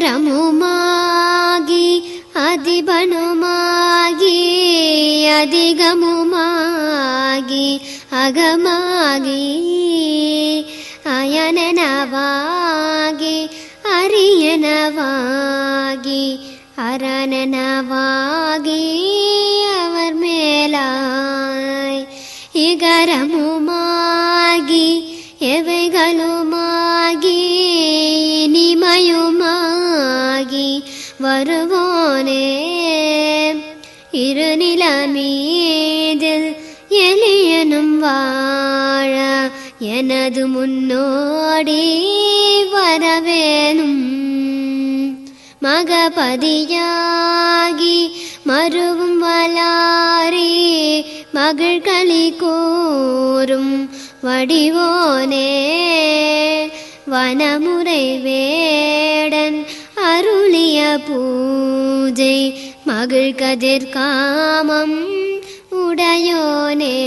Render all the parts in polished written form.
இகரமுமாகி அதிபனுமாகி அதிகமுமாகி அகமாகி அயனனவாகி அரியனவாகி அரணனவாகி அவர் மேலாய் இகரமுமாகி எவைகளுமாகி இனிமையுமாகி வருவோனே இருநிலமீதில் எளியனும் வாழ எனது முன்னோடி வரவேணும் மகபதியாகி மருவும் வலாரி மகிழ்களி கூறும் வடிவோனே வனமுறை வேடன் அருளிய பூஜை மகிழ்கதிர் காமம் உடையோனே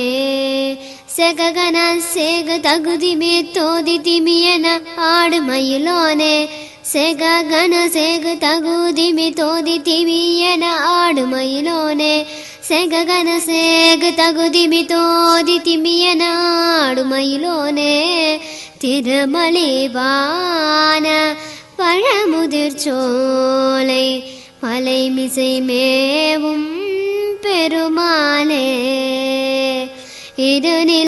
செககன சேக தகுதிமே தோதிதிமியன ஆடுமயிலோனே செககன சேக தகுதிமி தோதிதிமியன ஆடுமயிலோனே செககன சேக தகுதிமி தோதிதிமியன ஆடுமயிலோனே திருமலிவான பழமுதிர் சோலை மலைமிசை மேவும் பெருமாளே.